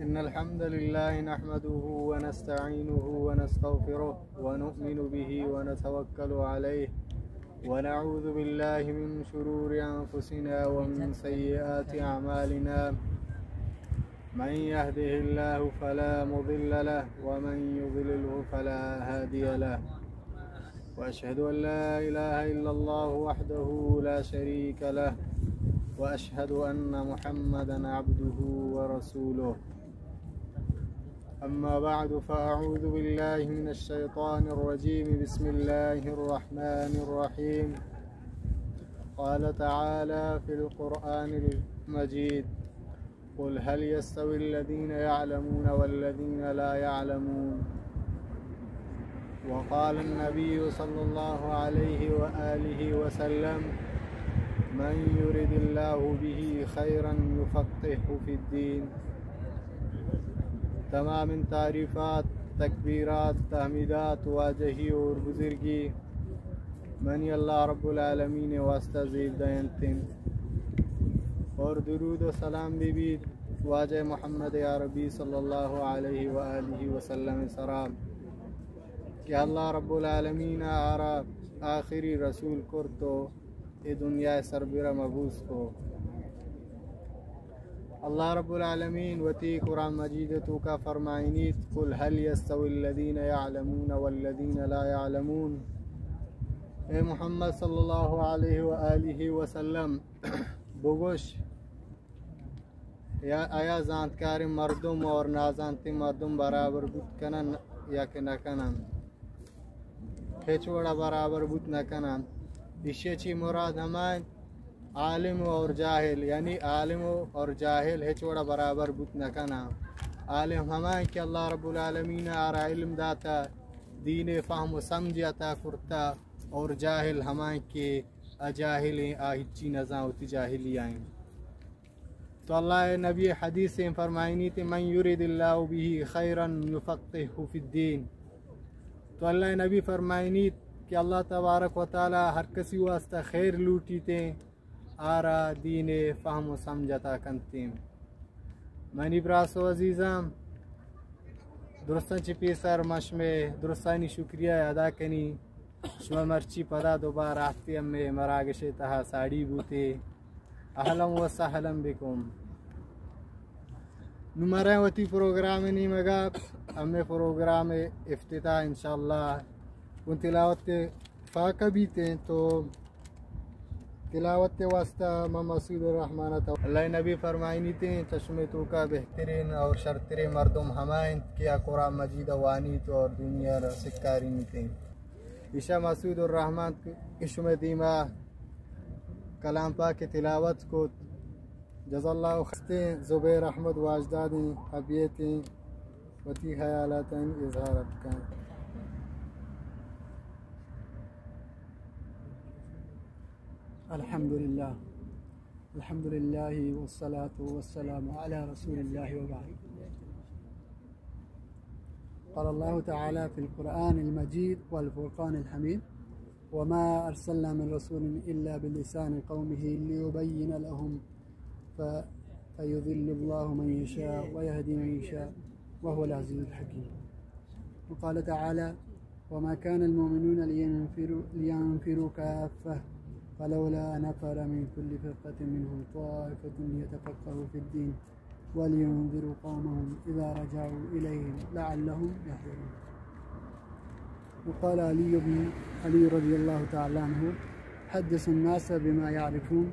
إن الحمد لله نحمده ونستعينه ونستغفره ونؤمن به ونتوكل عليه ونعوذ بالله من شرور أنفسنا ومن سيئات أعمالنا من يهده الله فلا مضل له ومن يضلله فلا هادي له وأشهد أن لا إله إلا الله وحده لا شريك له وأشهد أن محمدا عبده ورسوله أما بعد فأعوذ بالله من الشيطان الرجيم بسم الله الرحمن الرحيم قال تعالى في القرآن المجيد قل هل يستوي الذين يعلمون والذين لا يعلمون وقال النبي صلى الله عليه وآله وسلم من يرد الله به خيرا يفقهه في الدين تمام تعریفات تکبیرات تحمیدات واجہی اور بزرگی منی اللہ رب العالمین واسطہ زیب دینتن اور درود و سلام بھی واجہ محمد عربی صلی اللہ علیہ وآلہ وسلم سرام کہ اللہ رب العالمین آرا آخری رسول کرتو ای دنیا سربرہ مبوس کو اللہ رب العالمین وتی قرآن مجید تو کا فرمائنیت قل هل يستوي الذين يعلمون والذين لا يعلمون اے محمد صلی اللہ علیہ وآلہ وسلم بگوش یا آیا زانتکار مردم اور نازانتی مردم برابر بود کنن یا کہ نہ کنن کھچوڑا برابر بود نہ کنن اسے چی مراد ہمائیں عالم اور جاہل یعنی عالم اور جاہل ہچوڑا برابر بود نہ کنا عالم ہمائیں کہ اللہ رب العالمین آرا علم داتا دین فہم و سمجھ عطا کرتا اور جاہل ہمائیں کہ اجاہلیں آہچی نزاں ہوتی جاہلی آئیں تو اللہ نبی حدیث سے فرمائنی تھی من یرید اللہ به خیرا یفقهه فی الدین تو اللہ نبی فرمائنی کہ اللہ تبارک و تعالی ہر کسی واسطہ خیر لوٹی تھے آرا دین فہم و سمجھتا کنتیم منی براسو عزیزام درستان چپی سر مش میں درستانی شکریہ ادا کنی شما مرچی پدا دوبار آتی ہمیں مراگش تہا ساڑی بوتے اہلم و سہلم بکم نمرہ وتی پروگرام نہیں مگا ہمیں پروگرام افتتاح انشاءاللہ ان تلاوت فاقہ بھی تھے تو تلاوت واسطہ مسعود الرحمن اللہ نبی فرمائنی تھے چشمے تو کا بہترین اور شرطر مردم ہمائیں کیا قرآن مجید وانیت اور دنیا سکاری نہیں تھے عشا مسعود الرحمن عشم دیما کلام پاک کی تلاوت کو جزا اللہ خستے زبیر احمد واجدادیں حبیتیں وتی خیالات اظہارت کا الحمد لله والصلاة والسلام على رسول الله وبعد قال الله تعالى في القرآن المجيد والفرقان الحميد وما أرسلنا من رسول إلا بلسان قومه ليبين لهم فيضل الله من يشاء ويهدي من يشاء وهو العزيز الحكيم وقال تعالى وما كان المؤمنون لينفروا كافة فلولا نفر من كل فرقة منهم طائفة ليتفقهوا في الدين ولينذروا قومهم إذا رجعوا إليهم لعلهم يحذرون وقال علي رضي الله تعالى عنه حدث الناس بما يعرفون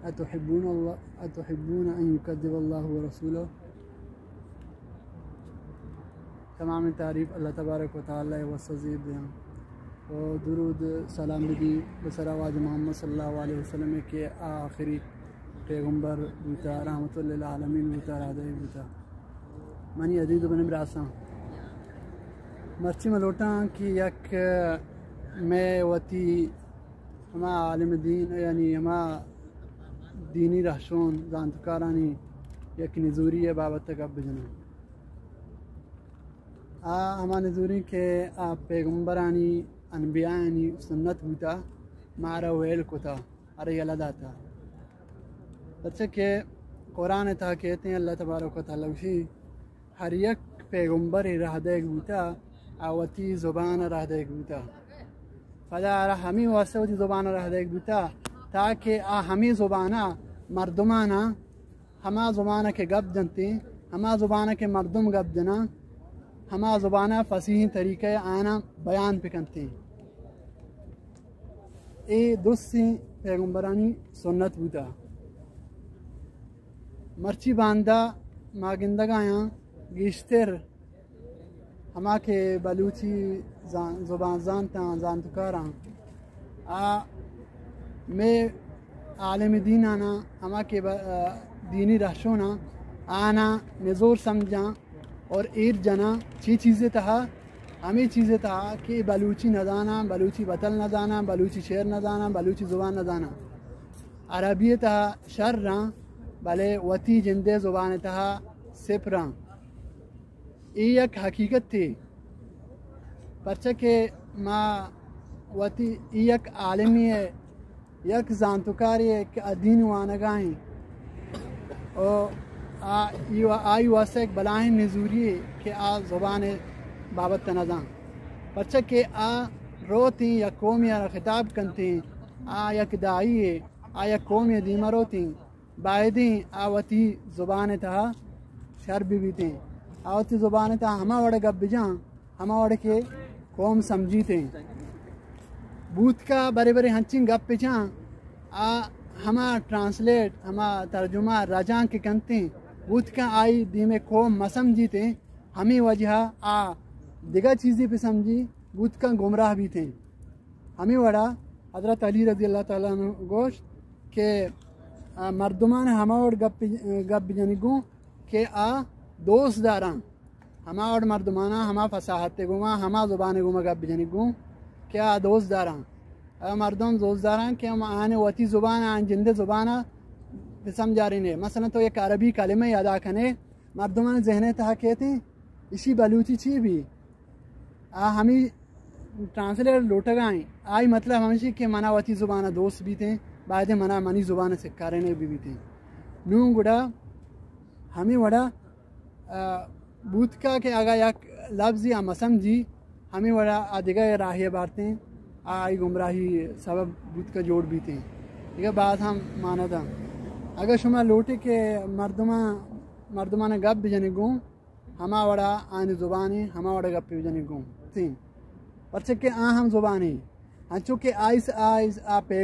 أتحبون أن يكذب الله ورسوله تمام تعریف اللہ تبارک و تعالی وسزید و درود سلام بھی بسر آواز محمد صلی اللہ علیہ وسلم کے آخری پیغمبر بوتا رحمت للعالمین بوتا رادی بوتا منی عزیز بن براساں مرچی ملوٹاں کی یک میں وتی ہما عالم دین یعنی ہما دینی رہشون زانتکارانی یک نزوری بابت تک اب بجنا ہما نزوری کے پیغمبرانی انبیاءانی سنت ہوتا مارا ویل کو تھا ارے اللہ داتا بچہ کہ قرآن تھا کہتے ہیں اللہ تبارک و تعالی هر یک پیغمبری رهدک بوده اوتی زبان رهدک بوده فدا همین واسه اوتی زبان رهدک بوده تاکه همین زبانه مردمانه همه زبانه که گپ دنتی همه زبانه که مردم گپ دنا همه زبانه فصیح طریقه آنا بیان پکنتی ای دوستی پیغمبرانی سنت بوده مرچی بانده ماگندگایا گیشتر ہما کے بلوچی زبان زانتا زانتکارا میں عالم دین آنا ہما کے دینی رہشونا آنا نزور سمجھا اور ایر جنا چی چیزیں تہا ہمیں چیزیں تہا کہ بلوچی نہ دانا بلوچی بطل نہ دانا بلوچی شعر نہ دانا بلوچی زبان نہ دانا عربی تہا شر رہا بلے وتی جندے زبان تہا سپ رہا ای یک حقیقت تھی پرچہ کہ ما وتی ای یک عالمی ہے یک زانتکاری ہے کہ دین وانگاہیں اور آئی واسطہ ایک بلائیں نزوری ہے کہ زبان بابت تنظام پرچہ کہ روتی یا قومی خطاب کنتی یک دائی ہے یک قومی دیمہ روتی باعدیں وتی زبان تہا شر بھی آوتی زبان تا ہما وڑا گپ بجان ہما وڑا کے قوم سمجھیتے بوت کا بڑے بڑے ہنچین گپ بجان ہما ٹرانسلیٹ ہما ترجمہ راجان کے کنتے بوت کا آئی دیم قوم مسمجھیتے ہمیں وجہ دیگر چیزیں پہ سمجھی بوت کا گمراہ بھی تھے ہمیں وڑا حضرت علی رضی اللہ تعالیٰ عنہ گوشت کہ مردمان ہما وڑ گپ بجانی گوں کہ دوست داران ہما اور مردمانہ ہما فصاحت گما ہما زبان گما گپ بجنی گوں کیا دوست داران مردم دوست داران کہ ہم آنے وتی زبان آن جندے زبانہ سمجھا رہے ہیں مثلا تو ایک عربی کلمہ ادا کنے مردمان ذہن تہا کہتے ہیں اسی بلوچی چی بھی ہمیں ٹرانسلیٹ لوٹگائیں آئی مطلب ہمیشہ کہ منا وتی زبانہ دوست بھی تھے بعد منا منی زبان سکارے بھی تھے نوں گڑا ہمیں وڑا بوت کا کہ اگر یک لفظ یا مسمجھی ہمیں وڑا دیگر راہی بارتے آئی گمراہی سبب بوت کا جوڑ بھی تھے دیگر بات ہم مانا تھا اگر شما لوٹے کہ مردمان گپ بجنے گوں ہما وڑا آن زبانی ہما وڑا گپ بجنے گوں تین پرچہ کہ ہم زبانی چونکہ آئس پہ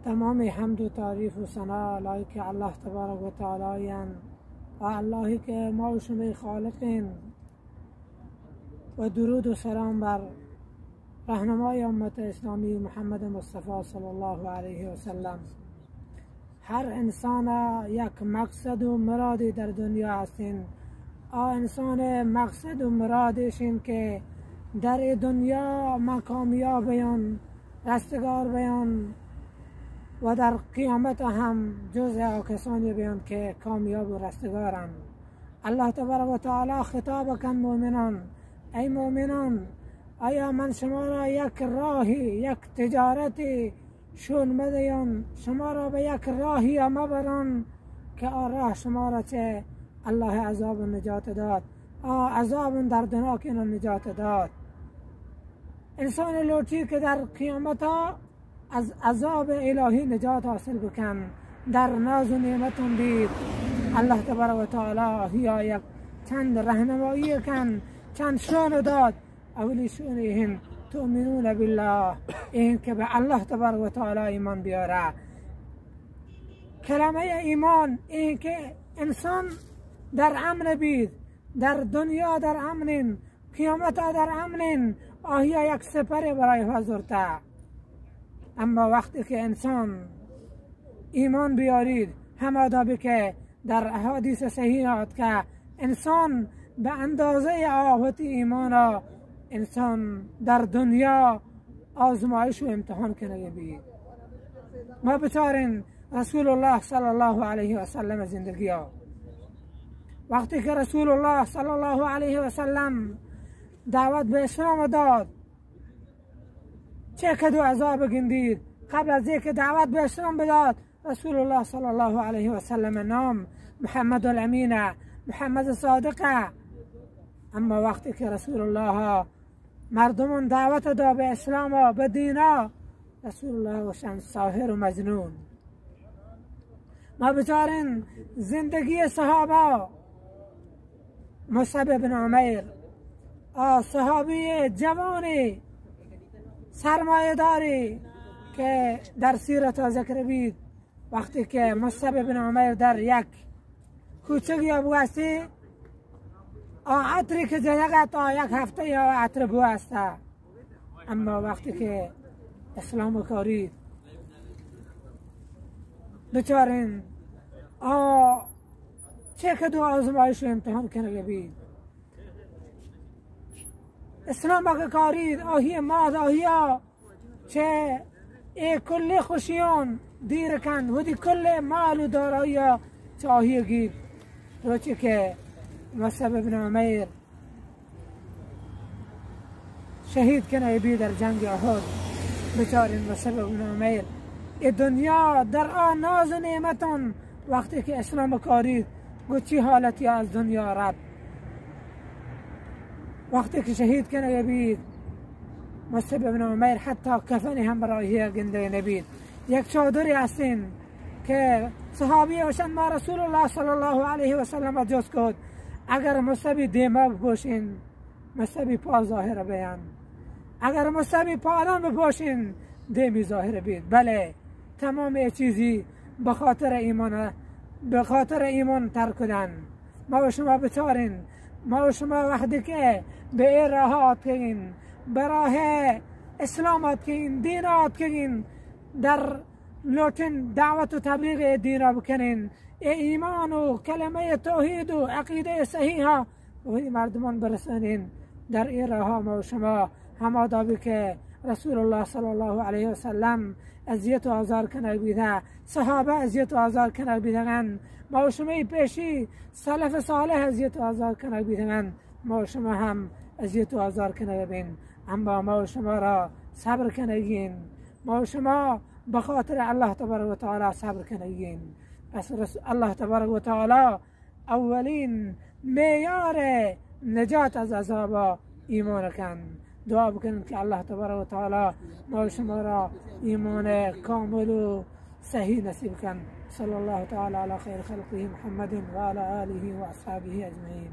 تمام حمد و تعریف و ثنا لائق اللہ تبارک و تعالی اللہ کے موسم خالقین و درود و سلام بر رہنمای امت اسلامی محمد مصطفی صلی اللہ علیہ وسلم ہر انسان یک مقصد و مرادی در دنیا هستین انسان مقصد و مرادشین که در دنیا ما کامیاب بیان رستگار بیان و در قیامت هم جزء کسانی بیان که کامیاب و رستگارن الله تبارک و تعالی خطاب کن مؤمنان ای مؤمنان آیا من شما را یک راهی یک تجارتی شون بدیم شما را به یک راهی مبرم که راه شما را چه الله عذاب نجات داد عذاب دردناک نجات داد انسان لوٹی که در قیامت از عذاب الهی نجات حاصل بکن در ناز و نعمتون دید الله تبارک و تعالی یک چند راهنمایی کن چند شون داد اولی شونهم تؤمنون بالله این که به الله تبارک و تعالی ایمان بیاره کلمه ایمان این که انسان در امن بید در دنیا در امن قیامت در امن آیا یک سپر برای حضرته اما وقتی که انسان ایمان بیارید همه دابی که در احادیث صحیحات که انسان به اندازه آهوت ایمان را انسان در دنیا آزمایش و امتحان کنه بید ما بچارین رسول الله صلی الله علیه و سلم زندگی ها وقتی که رسول الله صلی الله علیه و سلم دعوت به اسلام داد چه کدو عذاب گندید قبل از اینکه دعوت به اسلام بداد رسول الله صلی الله علیه و سلم نام محمد الامینه، محمد صادقه. اما وقتی که رسول الله مردمون دعوت دا به اسلام و به دینا، رسول الله وشن ساحر و مجنون. ما بچارین زندگی صحابه، مصعب بن عمیر صحابی جوانی سرمایه داری که در سیرت ذکر بید، وقتی که مصعب بن عمیر در یک کوچه یا بوستی عطری که جدقه تا یک هفته یا عطر بوسته. اما وقتی که اسلام کاری بچارین چه که دو آزمایش و امتحان کنه بید، اسلام که کارید آهی ماد آهی چه ای کل خوشیان دیر کن و دی کل مال و دارایی چه آهی گید. روچی که مصعب بن عمیر شهید کنه بی در جنگ احد، بچارین مصعب بن عمیر ای دنیا در آن ناز و نعمتون وقتی که اسلام کارید گو چی حالتی از دنیا رب. وقتی که شهید کنه بید مصعب بن عمیر حتی کفنی هم برای گنده نبید. یک چادری هستین که صحابی وشن ما رسول الله صلی الله علیه و سلم جز کد اگر مصعب دیما بپوشین مصعب پا ظاهر بیان، اگر مصعب پالان بپوشین دیمی ظاهر بید. بله تمام چیزی به خاطر ایمان ترک کردن. ما و شما بچارین، ما و شما وقتی که به این راهات کردین، به راه اسلامات کردین، دینات کردین، در لوتن دعوت و تبلیغ دینا بکنین، ایمان و کلمه توحید و عقیده صحیحه و مردمان برسانین. در این راه ما و شما همادابی که رسول الله صلی الله علیه و سلم اذیت و آزار کنه بیده، صحابه اذیت و آزار کنه بیدگن، ما و شما پیشی سلف صالح اذیت و آزار کنه بیدگن، ما و شما هم اذیت و آزار کنه بین. اما ما و شما را صبر کنگین، ما و شما به خاطر الله تبارک و تعالی صبر کنگین. پس الله تبارک و تعالی اولین معیار نجات از عذاب ایمان کن. دعا بکنیم که الله تبارک و تعالی ما و شما را ایمان کامل و صحیح نصیب کن. صلی الله تعالی علی خیر خلقه محمد و علی آله و اصحابه اجمعین.